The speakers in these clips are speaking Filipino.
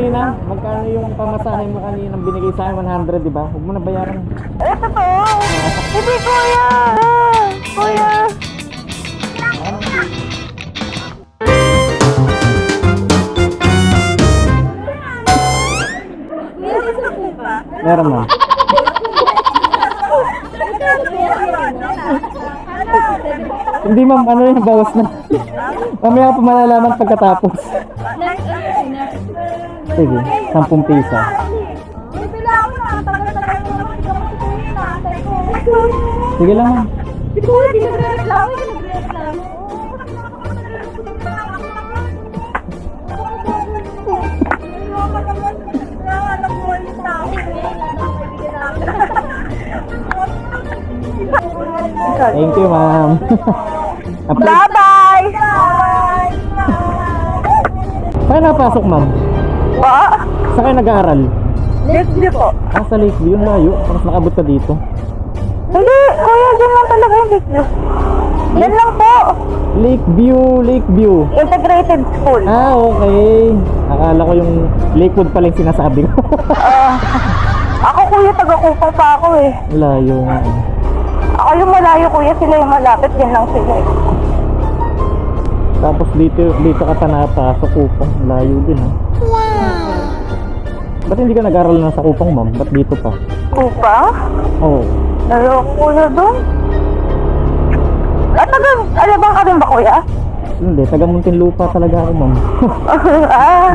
kanina? Magkano yung pamasahe mo kanina nang binigay sa akin? 100, di ba? Huwag mo na bayaran. Ito po. Hindi, kuya. Kuya. Meron mo. Hindi ma'am, ano yung bawas na. Mamaya pa malalaman pagkatapos. Sige, 10 piso. Sige lang ma'am. Thank you ma'am. Bye-bye! Saan napasok ma'am? Pa? Saan kayo nag-aaral? Hindi po. Ah, sa Lakeview, yung layo. Tapos nakabot ka dito. Hindi, kuya, dyan lang talaga yung video. Yan lang po. Lakeview. Integrated school. Ah, okay. Akala ko yung Lakewood pala yung sinasabi ko. Ako kuya, taga-Kupang pa ako eh. Layo nga. Ako yung malayo kuya, sila yung malapit, yan lang sila eh. Tapos dito ka pa napasok Kupang. Layo din ha. Wow. Ba't hindi ka nag-aral na sa Kupang ma'am? Ba't dito pa? Kupang? Oo. Nalo kuya doon? At taga-alabang ka rin ba kuya? Hindi, taga Muntinlupa talaga ako ma'am.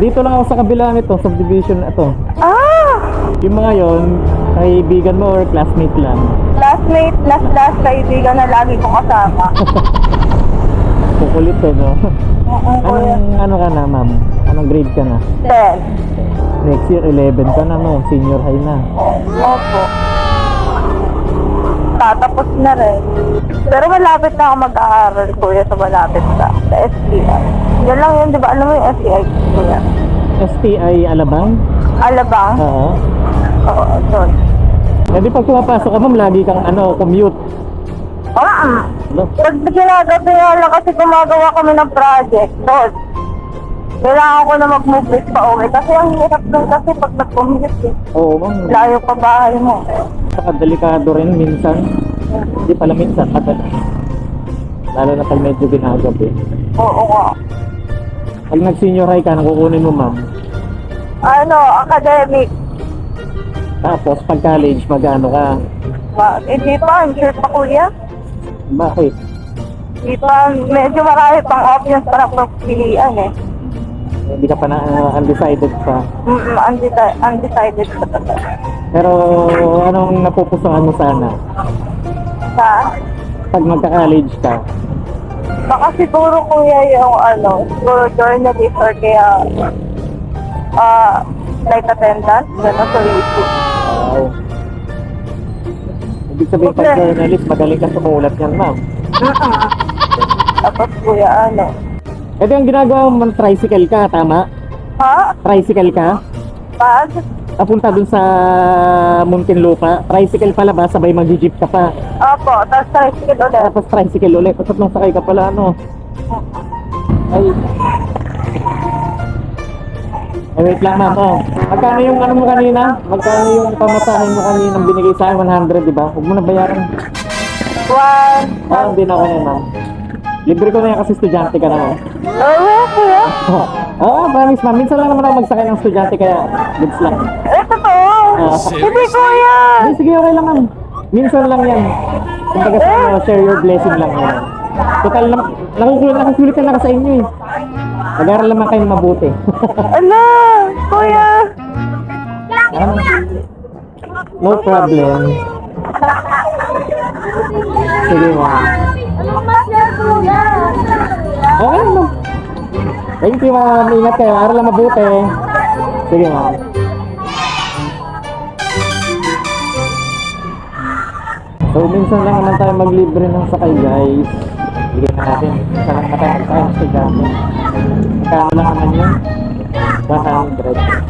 Dito lang ako sa kabila nito, subdivision na ito. Yung mga yon, kaibigan mo or classmate lang? Classmate, last kaibigan na lagi kong kasama. Kukulit eh, no? Kuya. Ano ka na ma'am? Anong grade ka na? 10. Next year, 11 ka na, no? Senior high na. Opo. Tatapos na rin. Pero malapit na ako mag-aaral, kuya, sa malapit sa STI. Yan lang yun, di ba? Alam mo yung STI, kuya? STI Alabang? Alabang? Oo. Oo, doon. Eh di pag pumapasok ka ma'am, lagi kang commute. No? Pag ginagabi nga lang kasi gumagawa kami ng project doon. Kailangan ko na mag-move this pa uwi. Kasi ang hirap doon kasi pag nag-commute eh. Oo ma'am. Layo pa bahay mo. Saka delikado rin minsan. Hindi pala minsan, madalas. Lalo na pag medyo ginagabi. Oo nga. Pag nag-senior high ka, nakukunin mo ma'am. Academic. Tapos pag college, mag-ano ka? Hindi pa, I'm sure pa kuya. Bakit? Hindi pa, medyo marami pang options para pagpilian eh. Hindi ka pa na undecided pa. Undecided pa talaga. Pero anong napupusuan mo sana? Sa? Pag magka-college ka? Baka siguro kuya yung siguro journalist or kaya flight attendant, gano'n sa YouTube. Wow. Ibig sabihin pag journalist, magaling ka sumulat yan ma'am. Tapos kuya Ito yung ginagawa mo, tricycle ka, tama? Ha? Tricycle ka? Pag? Papunta dun sa Muntinlupa. Tricycle pala ba? Sabay mag-jeep ka pa. Opo, tapos tricycle ulit. Tapos tricycle ulit. Tapos nung sakay ka pala, Ay, wait lang ma'am. Magkano yung mo kanina? Magkano yung pamasahe mo kanina nang binigay sa akin? 100, di ba? Huwag mo na bayaran. Hindi na ako yan ma'am. Libre ko na yan kasi estudyante ka na. Kuya? Oo, promise ma'am. Minsan lang naman ako magsakay ng estudyante kaya goods lang. Ito po! Hindi kuya! Sige, okay lang ma'am. Minsan lang yan. Kumbaga share your blessing lang yan. Total, nakukulit na sa inyo eh. Mag-aral naman kayo mabuti. Kuya! No problem. Sige ma'am. Anong masya kuya? Okay ma'am. Thank you ma'am. Ingat kayo. Aral lang mabuti. Sige ma'am. So minsan lang naman tayo maglibre ng sakay guys. Bigyan na natin. Minsan lang naman tayo magsakay ng estudyante. Magkano lang naman yun? 100.